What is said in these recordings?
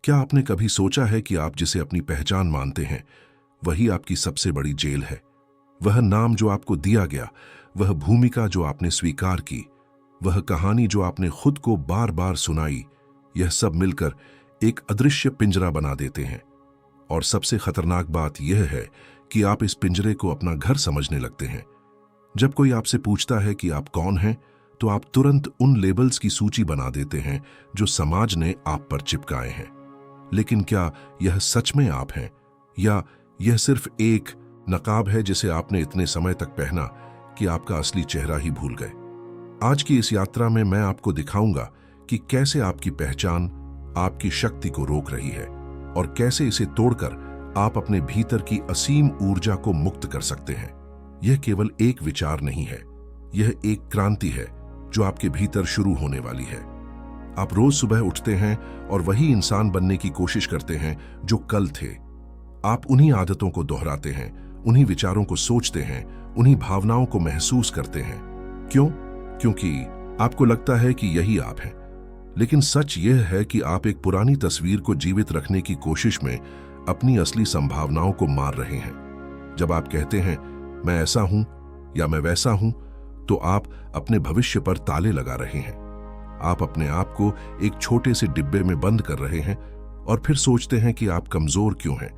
क्या आपने कभी सोचा है कि आप जिसे अपनी पहचान मानते हैं वही आपकी सबसे बड़ी जेल है? वह नाम जो आपको दिया गया, वह भूमिका जो आपने स्वीकार की, वह कहानी जो आपने खुद को बार बार सुनाई, यह सब मिलकर एक अदृश्य पिंजरा बना देते हैं। और सबसे खतरनाक बात यह है कि आप इस पिंजरे को अपना घर समझने लगते हैं। जब कोई आपसे पूछता है कि आप कौन हैं, तो आप तुरंत उन लेबल्स की सूची बना देते हैं जो समाज ने आप पर चिपकाए हैं। लेकिन क्या यह सच में आप हैं, या यह सिर्फ एक नकाब है जिसे आपने इतने समय तक पहना कि आपका असली चेहरा ही भूल गए? आज की इस यात्रा में मैं आपको दिखाऊंगा कि कैसे आपकी पहचान आपकी शक्ति को रोक रही है और कैसे इसे तोड़कर आप अपने भीतर की असीम ऊर्जा को मुक्त कर सकते हैं। यह केवल एक विचार नहीं है, यह एक क्रांति है जो आपके भीतर शुरू होने वाली है। आप रोज सुबह उठते हैं और वही इंसान बनने की कोशिश करते हैं जो कल थे। आप उन्हीं आदतों को दोहराते हैं, उन्हीं विचारों को सोचते हैं, उन्हीं भावनाओं को महसूस करते हैं। क्यों? क्योंकि आपको लगता है कि यही आप हैं। लेकिन सच यह है कि आप एक पुरानी तस्वीर को जीवित रखने की कोशिश में अपनी असली संभावनाओं को मार रहे हैं। जब आप कहते हैं मैं ऐसा हूं या मैं वैसा हूं, तो आप अपने भविष्य पर ताले लगा रहे हैं। आप अपने आप को एक छोटे से डिब्बे में बंद कर रहे हैं और फिर सोचते हैं कि आप कमजोर क्यों हैं,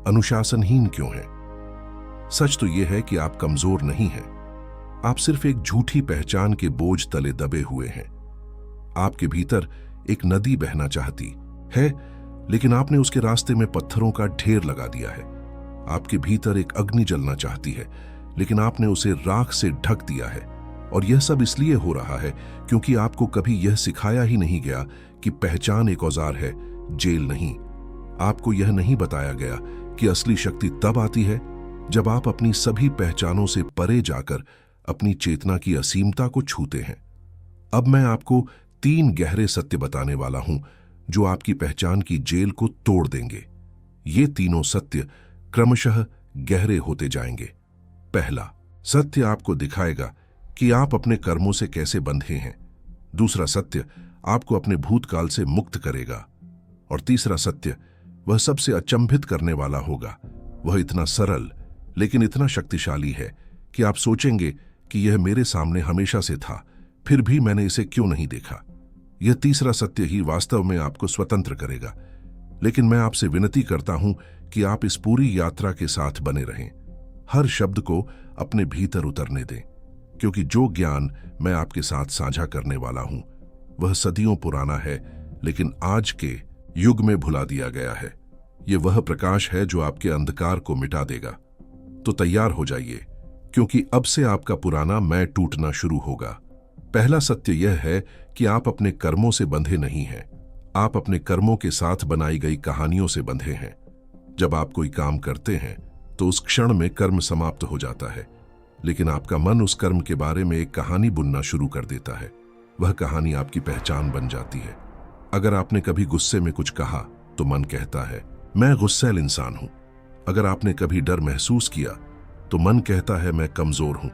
अनुशासनहीन क्यों हैं। सच तो यह है कि आप कमजोर नहीं हैं, आप सिर्फ एक झूठी पहचान के बोझ तले दबे हुए हैं। आपके भीतर एक नदी बहना चाहती है, लेकिन आपने उसके रास्ते में पत्थरों का ढेर लगा दिया है। आपके भीतर एक अग्नि जलना चाहती है, लेकिन आपने उसे राख से ढक दिया है। और यह सब इसलिए हो रहा है क्योंकि आपको कभी यह सिखाया ही नहीं गया कि पहचान एक औजार है, जेल नहीं। आपको यह नहीं बताया गया कि असली शक्ति तब आती है जब आप अपनी सभी पहचानों से परे जाकर अपनी चेतना की असीमता को छूते हैं। अब मैं आपको 3 गहरे सत्य बताने वाला हूं जो आपकी पहचान की जेल को तोड़ देंगे। ये तीनों सत्य क्रमशः गहरे होते जाएंगे। पहला सत्य आपको दिखाएगा कि आप अपने कर्मों से कैसे बंधे हैं। दूसरा सत्य आपको अपने भूतकाल से मुक्त करेगा। और तीसरा सत्य वह सबसे अचंभित करने वाला होगा। वह इतना सरल लेकिन इतना शक्तिशाली है कि आप सोचेंगे कि यह मेरे सामने हमेशा से था, फिर भी मैंने इसे क्यों नहीं देखा। यह तीसरा सत्य ही वास्तव में आपको स्वतंत्र करेगा। लेकिन मैं आपसे विनती करता हूं कि आप इस पूरी यात्रा के साथ बने रहें। हर शब्द को अपने भीतर उतरने दें, क्योंकि जो ज्ञान मैं आपके साथ साझा करने वाला हूं वह सदियों पुराना है, लेकिन आज के युग में भुला दिया गया है। यह वह प्रकाश है जो आपके अंधकार को मिटा देगा। तो तैयार हो जाइए, क्योंकि अब से आपका पुराना मैं टूटना शुरू होगा। पहला सत्य यह है कि आप अपने कर्मों से बंधे नहीं हैं। आप अपने कर्मों के साथ बनाई गई कहानियों से बंधे हैं। जब आप कोई काम करते हैं तो उस क्षण में कर्म समाप्त हो जाता है, लेकिन आपका मन उस कर्म के बारे में एक कहानी बुनना शुरू कर देता है। वह कहानी आपकी पहचान बन जाती है। अगर आपने कभी गुस्से में कुछ कहा तो मन कहता है मैं गुस्सैल इंसान हूं। अगर आपने कभी डर महसूस किया तो मन कहता है मैं कमजोर हूं।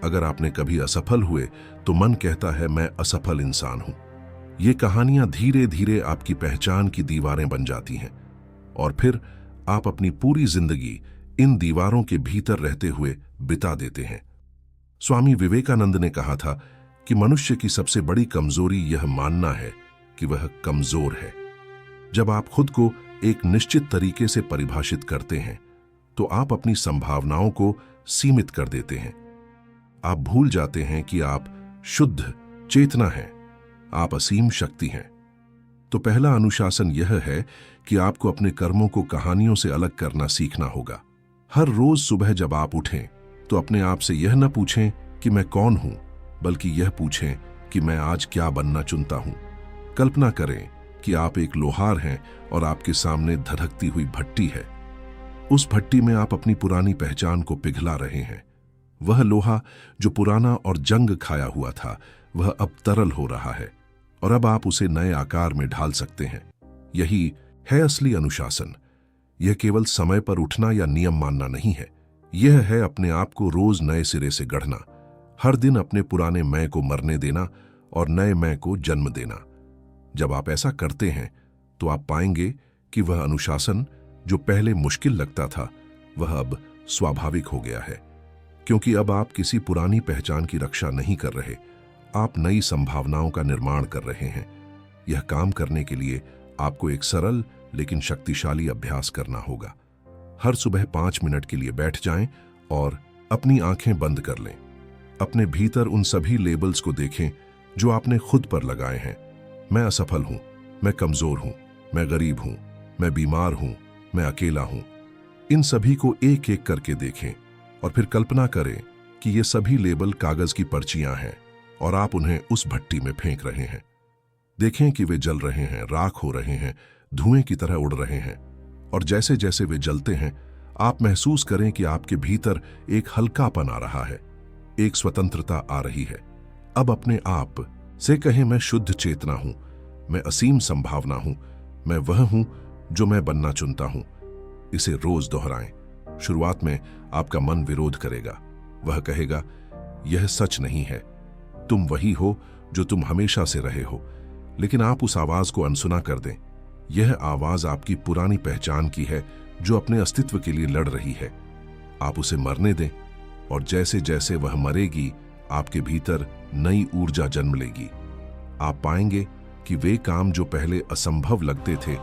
अगर आपने कभी असफल हुए तो मन कहता है मैं असफल इंसान हूं। ये कहानियां धीरे धीरे आपकी पहचान की दीवारें बन जाती हैं और फिर आप अपनी पूरी जिंदगी इन दीवारों के भीतर रहते हुए बिता देते हैं। स्वामी विवेकानंद ने कहा था कि मनुष्य की सबसे बड़ी कमजोरी यह मानना है कि वह कमजोर है। जब आप खुद को एक निश्चित तरीके से परिभाषित करते हैं तो आप अपनी संभावनाओं को सीमित कर देते हैं। आप भूल जाते हैं कि आप शुद्ध चेतना हैं, आप असीम शक्ति हैं। तो पहला अनुशासन यह है कि आपको अपने कर्मों को कहानियों से अलग करना सीखना होगा। हर रोज सुबह जब आप उठें तो अपने आप से यह न पूछें कि मैं कौन हूं, बल्कि यह पूछें कि मैं आज क्या बनना चुनता हूं। कल्पना करें कि आप एक लोहार हैं और आपके सामने धधकती हुई भट्टी है। उस भट्टी में आप अपनी पुरानी पहचान को पिघला रहे हैं। वह लोहा जो पुराना और जंग खाया हुआ था, वह अब तरल हो रहा है और अब आप उसे नए आकार में ढाल सकते हैं। यही है असली अनुशासन। यह केवल समय पर उठना या नियम मानना नहीं है। यह है अपने आप को रोज नए सिरे से गढ़ना, हर दिन अपने पुराने मैं को मरने देना और नए मैं को जन्म देना। जब आप ऐसा करते हैं तो आप पाएंगे कि वह अनुशासन जो पहले मुश्किल लगता था वह अब स्वाभाविक हो गया है, क्योंकि अब आप किसी पुरानी पहचान की रक्षा नहीं कर रहे, आप नई संभावनाओं का निर्माण कर रहे हैं। यह काम करने के लिए आपको एक सरल लेकिन शक्तिशाली अभ्यास करना होगा। हर सुबह 5 मिनट के लिए बैठ जाएं और अपनी आंखें बंद कर लें। अपने भीतर उन सभी लेबल्स को देखें जो आपने खुद पर लगाए हैं। मैं असफल हूं, मैं कमजोर हूं, मैं गरीब हूं, मैं बीमार हूं, मैं अकेला हूं। इन सभी को एक एक करके देखें और फिर कल्पना करें कि ये सभी लेबल कागज की पर्चियां हैं और आप उन्हें उस भट्टी में फेंक रहे हैं। देखें कि वे जल रहे हैं, राख हो रहे हैं, धुएं की तरह उड़ रहे हैं, और जैसे जैसे वे जलते हैं आप महसूस करें कि आपके भीतर एक हल्कापन आ रहा है, एक स्वतंत्रता आ रही है। अब अपने आप से कहें, मैं शुद्ध चेतना हूं, मैं असीम संभावना हूं, मैं वह हूं जो मैं बनना चुनता हूं। इसे रोज दोहराएं। शुरुआत में आपका मन विरोध करेगा, वह कहेगा यह सच नहीं है, तुम वही हो जो तुम हमेशा से रहे हो। लेकिन आप उस आवाज को अनसुना कर दें। यह आवाज आपकी पुरानी पहचान की है जो अपने अस्तित्व के लिए लड़ रही है। आप उसे मरने दें और जैसे जैसे वह मरेगी आपके भीतर नई ऊर्जा जन्म लेगी। आप पाएंगे कि वे काम जो पहले असंभव लगते थे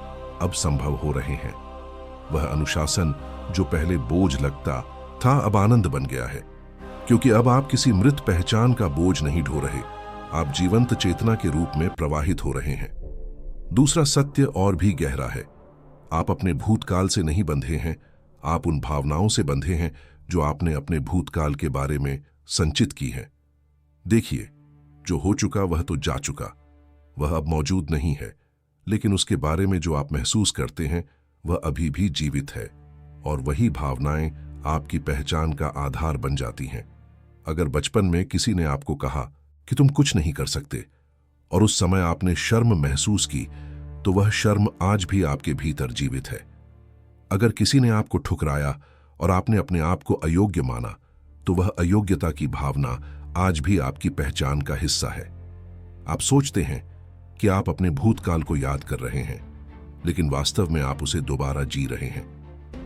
अब संभव हो रहे हैं। वह अनुशासन जो पहले बोझ लगता था अब आनंद बन गया है, क्योंकि अब आप किसी मृत पहचान का बोझ नहीं ढो रहे, आप जीवंत चेतना के रूप में प्रवाहित हो रहे हैं। दूसरा सत्य और भी गहरा है। आप अपने भूतकाल से नहीं बंधे हैं, आप उन भावनाओं से बंधे हैं जो आपने अपने भूतकाल के बारे में संचित की हैं। देखिए, जो हो चुका वह तो जा चुका, वह अब मौजूद नहीं है, लेकिन उसके बारे में जो आप महसूस करते हैं वह अभी भी जीवित है, और वही भावनाएं आपकी पहचान का आधार बन जाती हैं। अगर बचपन में किसी ने आपको कहा कि तुम कुछ नहीं कर सकते और उस समय आपने शर्म महसूस की, तो वह शर्म आज भी आपके भीतर जीवित है। अगर किसी ने आपको ठुकराया और आपने अपने आप को अयोग्य माना, तो वह अयोग्यता की भावना आज भी आपकी पहचान का हिस्सा है। आप सोचते हैं कि आप अपने भूतकाल को याद कर रहे हैं, लेकिन वास्तव में आप उसे दोबारा जी रहे हैं।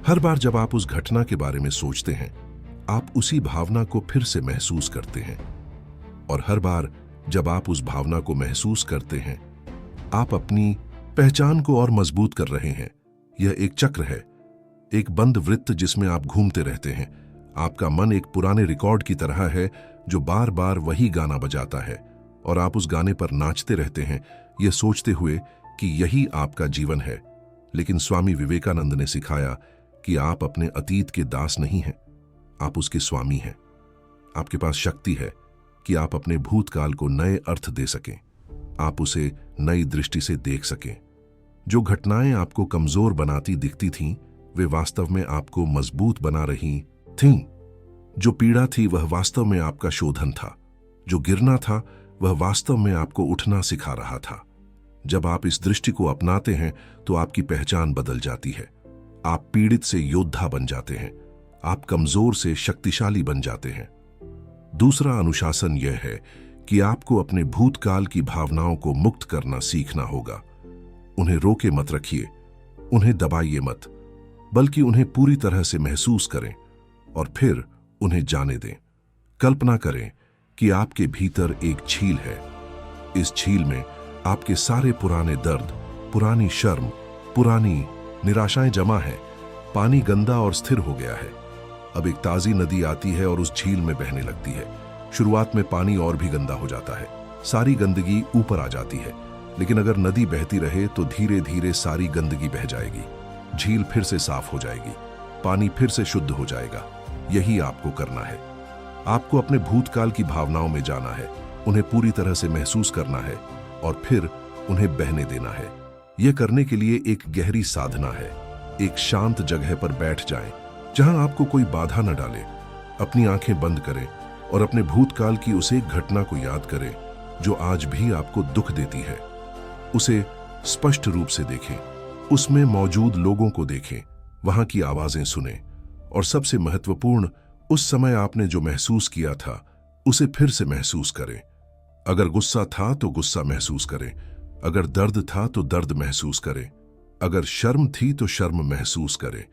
हर बार जब आप उस घटना के बारे में सोचते हैं, आप उसी भावना को फिर से महसूस करते हैं, और हर बार जब आप उस भावना को महसूस करते हैं, आप अपनी पहचान को और मजबूत कर रहे हैं। यह एक चक्र है, एक बंद वृत्त जिसमें आप घूमते रहते हैं। आपका मन एक पुराने रिकॉर्ड की तरह है जो बार बार वही गाना बजाता है, और आप उस गाने पर नाचते रहते हैं, यह सोचते हुए कि यही आपका जीवन है। लेकिन स्वामी विवेकानंद ने सिखाया कि आप अपने अतीत के दास नहीं हैं, आप उसके स्वामी हैं। आपके पास शक्ति है कि आप अपने भूतकाल को नए अर्थ दे सकें, आप उसे नई दृष्टि से देख सकें। जो घटनाएं आपको कमजोर बनाती दिखती थीं, वे वास्तव में आपको मजबूत बना रही थीं। जो पीड़ा थी वह वास्तव में आपका शोधन था, जो गिरना था वह वास्तव में आपको उठना सिखा रहा था। जब आप इस दृष्टि को अपनाते हैं तो आपकी पहचान बदल जाती है। आप पीड़ित से योद्धा बन जाते हैं, आप कमजोर से शक्तिशाली बन जाते हैं। दूसरा अनुशासन यह है कि आपको अपने भूतकाल की भावनाओं को मुक्त करना सीखना होगा। उन्हें रोके मत रखिए, उन्हें दबाइए मत, बल्कि उन्हें पूरी तरह से महसूस करें और फिर उन्हें जाने दें। कल्पना करें कि आपके भीतर एक झील है। इस झील में आपके सारे पुराने दर्द, पुरानी शर्म, पुरानी निराशाएं जमा है। पानी गंदा और स्थिर हो गया है। अब एक ताजी नदी आती है और उस झील में बहने लगती है। शुरुआत में पानी और भी गंदा हो जाता है, सारी गंदगी ऊपर आ जाती है, लेकिन अगर नदी बहती रहे तो धीरे धीरे सारी गंदगी बह जाएगी, झील फिर से साफ हो जाएगी, पानी फिर से शुद्ध हो जाएगा। यही आपको करना है। आपको अपने भूतकाल की भावनाओं में जाना है, उन्हें पूरी तरह से महसूस करना है और फिर उन्हें बहने देना है। यह करने के लिए एक गहरी साधना है। एक शांत जगह पर बैठ जाएं, जहां आपको कोई बाधा न डाले। अपनी आंखें बंद करें और अपने भूतकाल की उस एक घटना को याद करें जो आज भी आपको दुख देती है। उसे स्पष्ट रूप से देखें, उसमें मौजूद लोगों को देखें, वहां की आवाजें सुनें, और सबसे महत्वपूर्ण, उस समय आपने जो महसूस किया था उसे फिर से महसूस करें। अगर गुस्सा था तो गुस्सा महसूस करें, अगर दर्द था तो दर्द महसूस करें, अगर शर्म थी तो शर्म महसूस करें,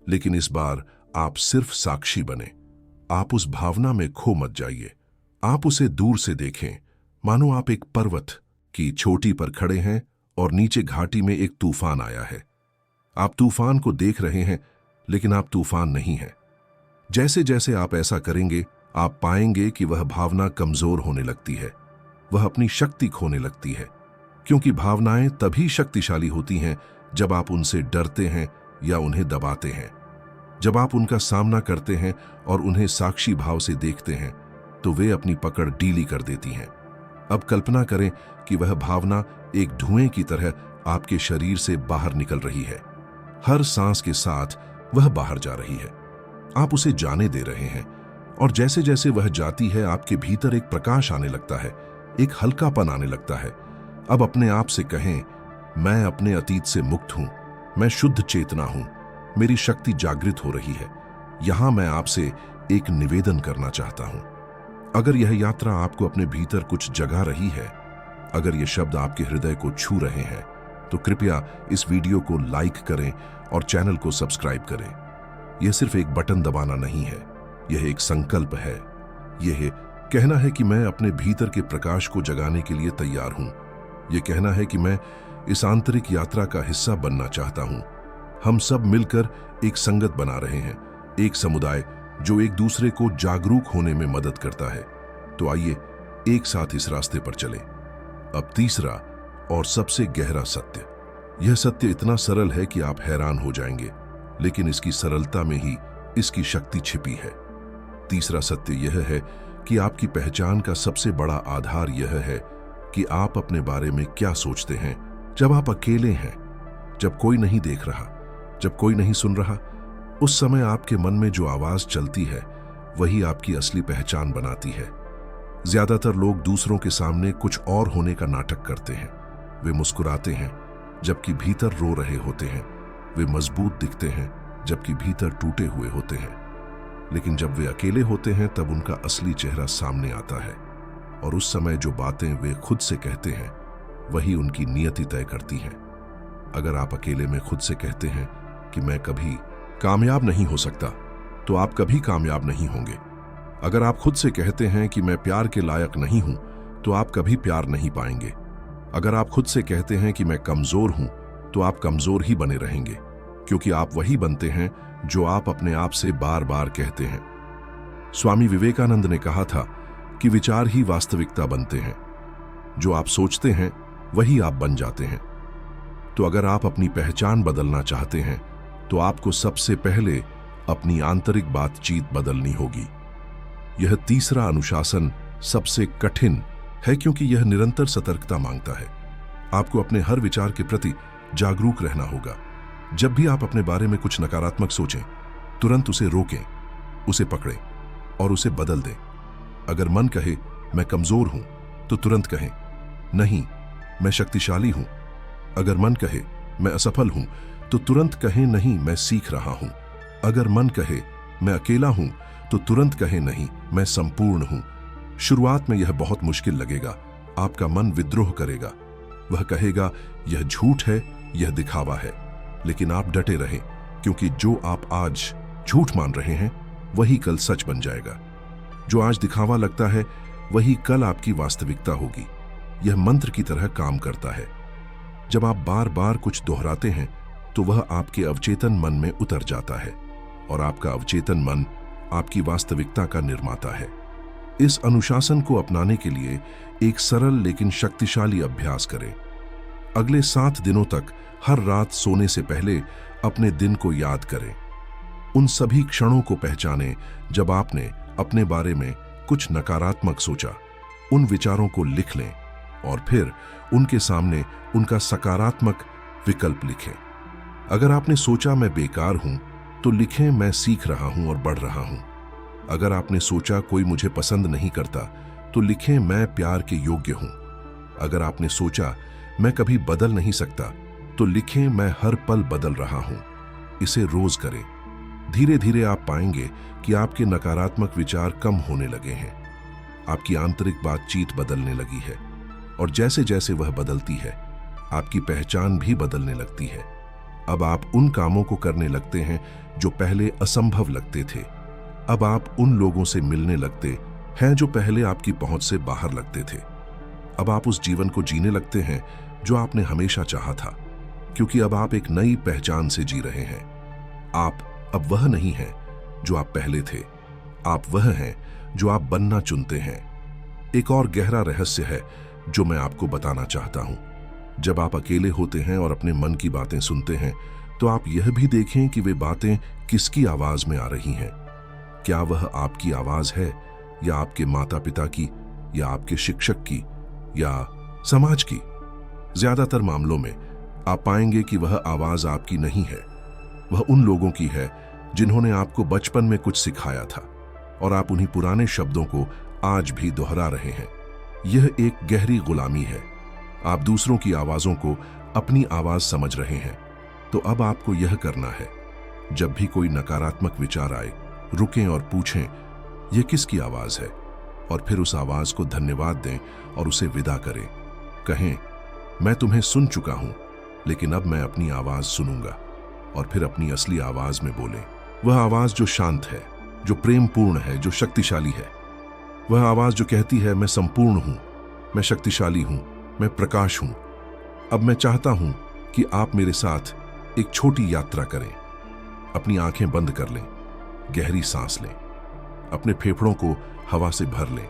लेकिन इस बार आप सिर्फ साक्षी बने। आप उस भावना में खो मत जाइए। आप उसे दूर से देखें, मानो आप एक पर्वत की चोटी पर खड़े हैं और नीचे घाटी में एक तूफान आया है। आप तूफान को देख रहे हैं, लेकिन आप तूफान नहीं हैं। जैसे जैसे आप ऐसा करेंगे, आप पाएंगे कि वह भावना कमजोर होने लगती है, वह अपनी शक्ति खोने लगती है, क्योंकि भावनाएं तभी शक्तिशाली होती हैं जब आप उनसे डरते हैं या उन्हें दबाते हैं। जब आप उनका सामना करते हैं और उन्हें साक्षी भाव से देखते हैं, तो वे अपनी पकड़ ढीली कर देती हैं। अब कल्पना करें कि वह भावना एक धुएं की तरह आपके शरीर से बाहर निकल रही है। हर सांस के साथ वह बाहर जा रही है। आप उसे जाने दे रहे हैं, और जैसे जैसे वह जाती है, आपके भीतर एक प्रकाश आने लगता है, एक हल्कापन आने लगता है। अब अपने आप से कहें, मैं अपने अतीत से मुक्त हूं, मैं शुद्ध चेतना हूं, मेरी शक्ति जागृत हो रही है। यहां मैं आपसे एक निवेदन करना चाहता हूं। अगर यह यात्रा आपको अपने भीतर कुछ जगा रही है, अगर ये शब्द आपके हृदय को छू रहे हैं, तो कृपया इस वीडियो को लाइक करें और चैनल को सब्सक्राइब करें। यह सिर्फ एक बटन दबाना नहीं है, यह एक संकल्प है। यह कहना है कि मैं अपने भीतर के प्रकाश को जगाने के लिए तैयार हूं। यह कहना है कि मैं इस आंतरिक यात्रा का हिस्सा बनना चाहता हूं। हम सब मिलकर एक संगत बना रहे हैं, एक समुदाय जो एक दूसरे को जागरूक होने में मदद करता है। तो आइए एक साथ इस रास्ते पर चलें। अब तीसरा और सबसे गहरा सत्य। यह सत्य इतना सरल है कि आप हैरान हो जाएंगे, लेकिन इसकी सरलता में ही इसकी शक्ति छिपी है। तीसरा सत्य यह है कि आपकी पहचान का सबसे बड़ा आधार यह है कि आप अपने बारे में क्या सोचते हैं जब आप अकेले हैं, जब कोई नहीं देख रहा, जब कोई नहीं सुन रहा। उस समय आपके मन में जो आवाज चलती है, वही आपकी असली पहचान बनाती है। ज्यादातर लोग दूसरों के सामने कुछ और होने का नाटक करते हैं। वे मुस्कुराते हैं जबकि भीतर रो रहे होते हैं। वे मजबूत दिखते हैं जबकि भीतर टूटे हुए होते हैं। लेकिन जब वे अकेले होते हैं, तब उनका असली चेहरा सामने आता है, और उस समय जो बातें वे खुद से कहते हैं, वही उनकी नियति तय करती हैं। अगर आप अकेले में खुद से कहते हैं कि मैं कभी कामयाब नहीं हो सकता, तो आप कभी कामयाब नहीं होंगे। अगर आप खुद से कहते हैं कि मैं प्यार के लायक नहीं हूं, तो आप कभी प्यार नहीं पाएंगे। अगर आप खुद से कहते हैं कि मैं कमजोर हूं, तो आप कमजोर ही बने रहेंगे, क्योंकि आप वही बनते हैं जो आप अपने आप से बार बार कहते हैं। स्वामी विवेकानंद ने कहा था कि विचार ही वास्तविकता बनते हैं। जो आप सोचते हैं, वही आप बन जाते हैं। तो अगर आप अपनी पहचान बदलना चाहते हैं, तो आपको सबसे पहले अपनी आंतरिक बातचीत बदलनी होगी। यह तीसरा अनुशासन सबसे कठिन है, क्योंकि यह निरंतर सतर्कता मांगता है। आपको अपने हर विचार के प्रति जागरूक रहना होगा। जब भी आप अपने बारे में कुछ नकारात्मक सोचें, तुरंत उसे रोकें, उसे पकड़ें और उसे बदल दें। अगर मन कहे मैं कमजोर हूं, तो तुरंत कहें नहीं, मैं शक्तिशाली हूं। अगर मन कहे मैं असफल हूं, तो तुरंत कहें नहीं, मैं सीख रहा हूं। अगर मन कहे मैं अकेला हूं, तो तुरंत कहें नहीं, मैं संपूर्ण हूं। शुरुआत में यह बहुत मुश्किल लगेगा। आपका मन विद्रोह करेगा, वह कहेगा यह झूठ है, यह दिखावा है। लेकिन आप डटे रहें, क्योंकि जो आप आज झूठ मान रहे हैं, वही कल सच बन जाएगा। जो आज दिखावा लगता है, वही कल आपकी वास्तविकता होगी। यह मंत्र की तरह काम करता है। जब आप बार बार कुछ दोहराते हैं, तो वह आपके अवचेतन मन में उतर जाता है, और आपका अवचेतन मन आपकी वास्तविकता का निर्माता है। इस अनुशासन को अपनाने के लिए एक सरल लेकिन शक्तिशाली अभ्यास करें। अगले 7 दिनों तक हर रात सोने से पहले अपने दिन को याद करें। उन सभी क्षणों को पहचानें जब आपने अपने बारे में कुछ नकारात्मक सोचा। उन विचारों को लिख लें और फिर उनके सामने उनका सकारात्मक विकल्प लिखें। अगर आपने सोचा मैं बेकार हूं, तो लिखें मैं सीख रहा हूं और बढ़ रहा हूं। अगर आपने सोचा कोई मुझे पसंद नहीं करता, तो लिखें मैं प्यार के योग्य हूं। अगर आपने सोचा मैं कभी बदल नहीं सकता, तो लिखें मैं हर पल बदल रहा हूं। इसे रोज करें। धीरे धीरे आप पाएंगे कि आपके नकारात्मक विचार कम होने लगे हैं। आपकी आंतरिक बातचीत बदलने लगी है, और जैसे जैसे वह बदलती है, आपकी पहचान भी बदलने लगती है। अब आप उन कामों को करने लगते हैं जो पहले असंभव लगते थे। अब आप उन लोगों से मिलने लगते हैं जो पहले आपकी पहुंच से बाहर लगते थे। अब आप उस जीवन को जीने लगते हैं जो आपने हमेशा चाहा था, क्योंकि अब आप एक नई पहचान से जी रहे हैं। आप अब वह नहीं हैं जो आप पहले थे, आप वह हैं जो आप बनना चुनते हैं। एक और गहरा रहस्य है जो मैं आपको बताना चाहता हूं। जब आप अकेले होते हैं और अपने मन की बातें सुनते हैं, तो आप यह भी देखें कि वे बातें किसकी आवाज में आ रही हैं। क्या वह आपकी आवाज है, या आपके माता पिता की, या आपके शिक्षक की, या समाज की? ज्यादातर मामलों में आप पाएंगे कि वह आवाज आपकी नहीं है। वह उन लोगों की है जिन्होंने आपको बचपन में कुछ सिखाया था, और आप उन्हीं पुराने शब्दों को आज भी दोहरा रहे हैं। यह एक गहरी गुलामी है। आप दूसरों की आवाजों को अपनी आवाज समझ रहे हैं। तो अब आपको यह करना है, जब भी कोई नकारात्मक विचार आए, रुकें और पूछें, यह किसकी आवाज है? और फिर उस आवाज को धन्यवाद दें और उसे विदा करें। कहें, मैं तुम्हें सुन चुका हूं, लेकिन अब मैं अपनी आवाज सुनूंगा। और फिर अपनी असली आवाज में बोलें। वह आवाज जो शांत है, जो प्रेमपूर्ण है, जो शक्तिशाली है। वह आवाज जो कहती है, मैं संपूर्ण हूं, मैं शक्तिशाली हूं, मैं प्रकाश हूं। अब मैं चाहता हूं कि आप मेरे साथ एक छोटी यात्रा करें। अपनी आंखें बंद कर लें, गहरी सांस लें, अपने फेफड़ों को हवा से भर लें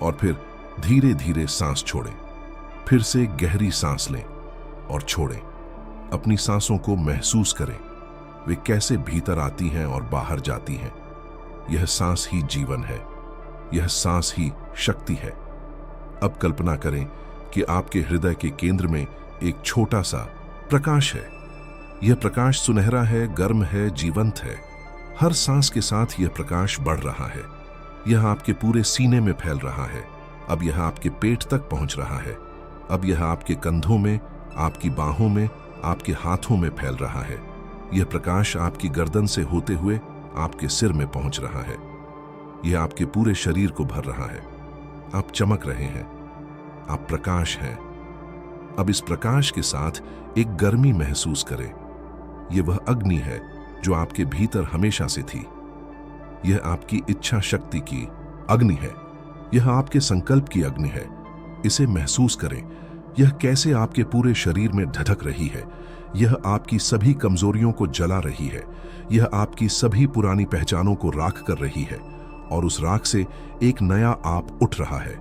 और फिर धीरे धीरे सांस छोड़ें। फिर से गहरी सांस लें और छोड़ें। अपनी सांसों को महसूस करें, वे कैसे भीतर आती हैं और बाहर जाती हैं। यह सांस ही जीवन है, यह सांस ही शक्ति है। अब कल्पना करें कि आपके हृदय के केंद्र में एक छोटा सा प्रकाश है। यह प्रकाश सुनहरा है, गर्म है, जीवंत है। हर सांस के साथ यह प्रकाश बढ़ रहा है। यह आपके पूरे सीने में फैल रहा है। अब यह आपके पेट तक पहुंच रहा है। अब यह आपके कंधों में, आपकी बाहों में, आपके हाथों में फैल रहा है। यह प्रकाश आपकी गर्दन से होते हुए आपके सिर में पहुंच रहा है। यह आपके पूरे शरीर को भर रहा है। आप चमक रहे हैं, आप प्रकाश हैं। अब इस प्रकाश के साथ एक गर्मी महसूस करें। यह वह अग्नि है जो आपके भीतर हमेशा से थी। यह आपकी इच्छा शक्ति की अग्नि है। यह आपके संकल्प की अग्नि है। इसे महसूस करें। यह कैसे आपके पूरे शरीर में धधक रही है। यह आपकी सभी कमजोरियों को जला रही है। यह आपकी सभी पुरानी पहचानों को राख कर रही है, और उस राख से एक नया आप उठ रहा है।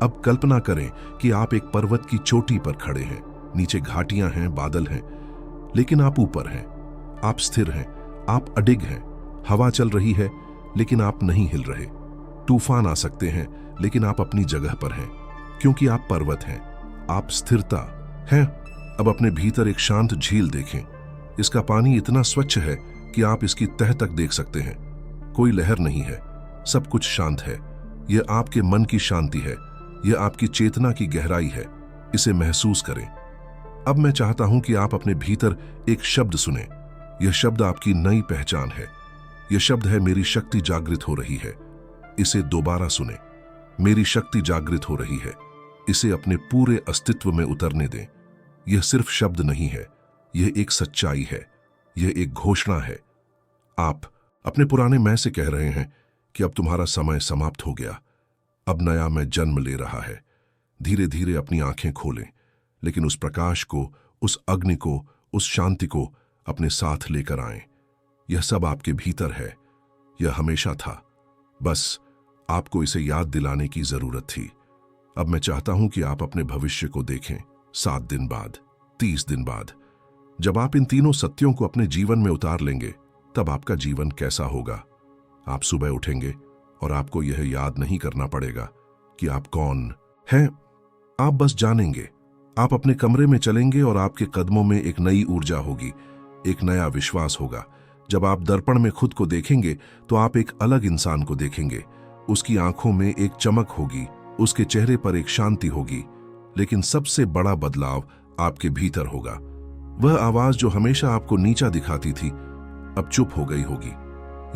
अब कल्पना करें कि आप एक पर्वत की चोटी पर खड़े हैं। नीचे घाटियां हैं, बादल हैं, लेकिन आप ऊपर हैं। आप स्थिर हैं, आप अडिग हैं। हवा चल रही है, लेकिन आप नहीं हिल रहे। तूफान आ सकते हैं, लेकिन आप अपनी जगह पर हैं, क्योंकि आप पर्वत हैं। आप स्थिरता हैं। अब अपने भीतर एक शांत झील देखें। इसका पानी इतना स्वच्छ है कि आप इसकी तह तक देख सकते हैं। कोई लहर नहीं है, सब कुछ शांत है। यह आपके मन की शांति है। यह आपकी चेतना की गहराई है। इसे महसूस करें। अब मैं चाहता हूं कि आप अपने भीतर एक शब्द सुनें। यह शब्द आपकी नई पहचान है। यह शब्द है, मेरी शक्ति जागृत हो रही है। इसे दोबारा सुनें। मेरी शक्ति जागृत हो रही है। इसे अपने पूरे अस्तित्व में उतरने दें। यह सिर्फ शब्द नहीं है, यह एक सच्चाई है। यह एक घोषणा है। आप अपने पुराने मैं से कह रहे हैं कि अब तुम्हारा समय समाप्त हो गया। अब नया मैं जन्म ले रहा है। धीरे धीरे अपनी आंखें खोलें, लेकिन उस प्रकाश को, उस अग्नि को, उस शांति को अपने साथ लेकर आएं। यह सब आपके भीतर है। यह हमेशा था, बस आपको इसे याद दिलाने की जरूरत थी। अब मैं चाहता हूं कि आप अपने भविष्य को देखें। 7 दिन बाद, 30 दिन बाद, जब आप इन तीनों सत्यों को अपने जीवन में उतार लेंगे, तब आपका जीवन कैसा होगा? आप सुबह उठेंगे और आपको यह याद नहीं करना पड़ेगा कि आप कौन हैं। आप बस जानेंगे। आप अपने कमरे में चलेंगे और आपके कदमों में एक नई ऊर्जा होगी, एक नया विश्वास होगा। जब आप दर्पण में खुद को देखेंगे तो आप एक अलग इंसान को देखेंगे। उसकी आंखों में एक चमक होगी, उसके चेहरे पर एक शांति होगी। लेकिन सबसे बड़ा बदलाव आपके भीतर होगा। वह आवाज जो हमेशा आपको नीचा दिखाती थी, अब चुप हो गई होगी,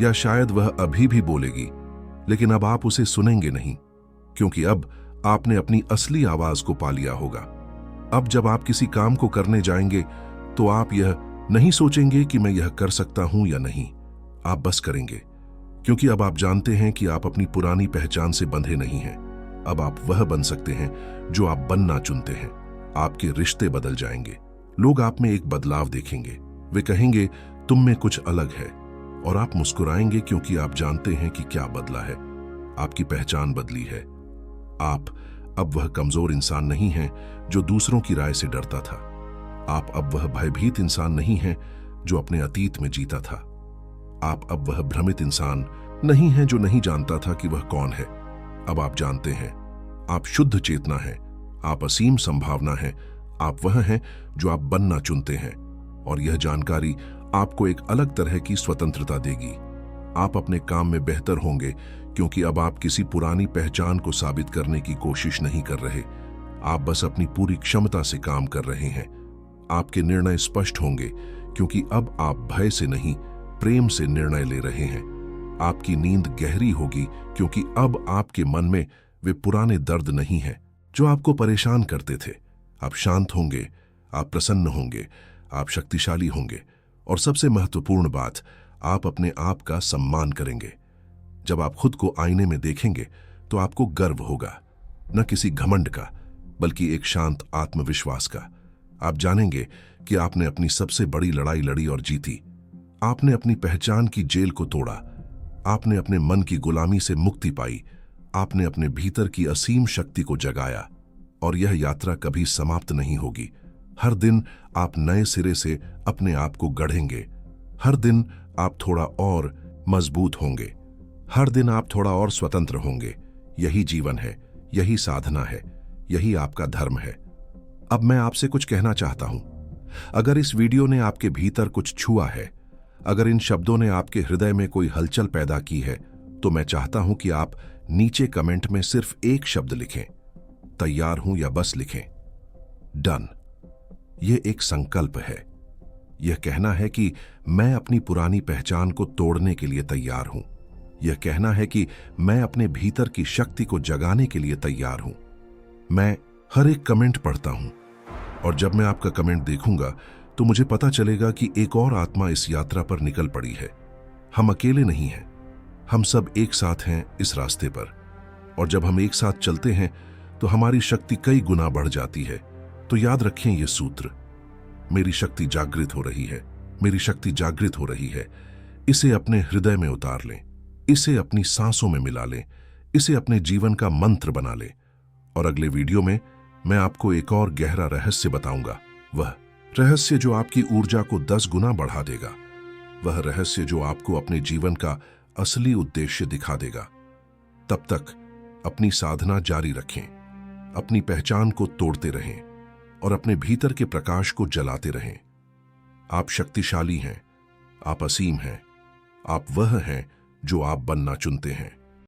या शायद वह अभी भी बोलेगी, लेकिन अब आप उसे सुनेंगे नहीं, क्योंकि अब आपने अपनी असली आवाज को पा लिया होगा। अब जब आप किसी काम को करने जाएंगे, तो आप यह नहीं सोचेंगे कि मैं यह कर सकता हूं या नहीं, आप बस करेंगे, क्योंकि अब आप जानते हैं कि आप अपनी पुरानी पहचान से बंधे नहीं हैं। अब आप वह बन सकते हैं जो आप बनना चुनते हैं। आपके रिश्ते बदल जाएंगे, लोग आप में एक बदलाव देखेंगे, वे कहेंगे तुम में कुछ अलग है, और आप मुस्कुराएंगे क्योंकि आप जानते हैं कि क्या बदला है। आपकी पहचान बदली है। आप अब वह कमजोर इंसान नहीं हैं जो दूसरों की राय से डरता था। आप अब वह भयभीत इंसान नहीं हैं जो अपने अतीत में जीता था। आप अब वह भ्रमित इंसान नहीं हैं जो नहीं जानता था कि वह कौन है। अब आप जानते हैं, आप शुद्ध चेतना हैं, आप असीम संभावना हैं, आप वह हैं जो आप बनना चुनते हैं। और यह जानकारी आपको एक अलग तरह की स्वतंत्रता देगी। आप अपने काम में बेहतर होंगे क्योंकि अब आप किसी पुरानी पहचान को साबित करने की कोशिश नहीं कर रहे। आप बस अपनी पूरी क्षमता से काम कर रहे हैं। आपके निर्णय स्पष्ट होंगे क्योंकि अब आप भय से नहीं, प्रेम से निर्णय ले रहे हैं। आपकी नींद गहरी होगी क्योंकि अब आपके मन में वे पुराने दर्द नहीं हैं जो आपको परेशान करते थे। आप शांत होंगे, आप प्रसन्न होंगे, आप शक्तिशाली होंगे, और सबसे महत्वपूर्ण बात, आप अपने आप का सम्मान करेंगे। जब आप खुद को आईने में देखेंगे तो आपको गर्व होगा, न किसी घमंड का, बल्कि एक शांत आत्मविश्वास का। आप जानेंगे कि आपने अपनी सबसे बड़ी लड़ाई लड़ी और जीती। आपने अपनी पहचान की जेल को तोड़ा, आपने अपने मन की गुलामी से मुक्ति पाई, आपने अपने भीतर की असीम शक्ति को जगाया, और यह यात्रा कभी समाप्त नहीं होगी। हर दिन आप नए सिरे से अपने आप को गढ़ेंगे। हर दिन आप थोड़ा और मजबूत होंगे। हर दिन आप थोड़ा और स्वतंत्र होंगे। यही जीवन है, यही साधना है, यही आपका धर्म है। अब मैं आपसे कुछ कहना चाहता हूं। अगर इस वीडियो ने आपके भीतर कुछ छुआ है, अगर इन शब्दों ने आपके हृदय में कोई हलचल पैदा की है, तो मैं चाहता हूं कि आप नीचे कमेंट में सिर्फ एक शब्द लिखें, तैयार हूं, या बस लिखें डन। यह एक संकल्प है। यह कहना है कि मैं अपनी पुरानी पहचान को तोड़ने के लिए तैयार हूं। यह कहना है कि मैं अपने भीतर की शक्ति को जगाने के लिए तैयार हूं। मैं हर एक कमेंट पढ़ता हूं, और जब मैं आपका कमेंट देखूंगा तो मुझे पता चलेगा कि एक और आत्मा इस यात्रा पर निकल पड़ी है। हम अकेले नहीं हैं, हम सब एक साथ हैं इस रास्ते पर। और जब हम एक साथ चलते हैं तो हमारी शक्ति कई गुना बढ़ जाती है। तो याद रखें ये सूत्र, मेरी शक्ति जागृत हो रही है, मेरी शक्ति जागृत हो रही है। इसे अपने हृदय में उतार लें, इसे अपनी सांसों में मिला लें, इसे अपने जीवन का मंत्र बना लें। और अगले वीडियो में मैं आपको एक और गहरा रहस्य बताऊंगा, वह रहस्य जो आपकी ऊर्जा को 10 गुना बढ़ा देगा, वह रहस्य जो आपको अपने जीवन का असली उद्देश्य दिखा देगा। तब तक अपनी साधना जारी रखें, अपनी पहचान को तोड़ते रहें और अपने भीतर के प्रकाश को जलाते रहें। आप शक्तिशाली हैं, आप असीम हैं, आप वह हैं जो आप बनना चुनते हैं।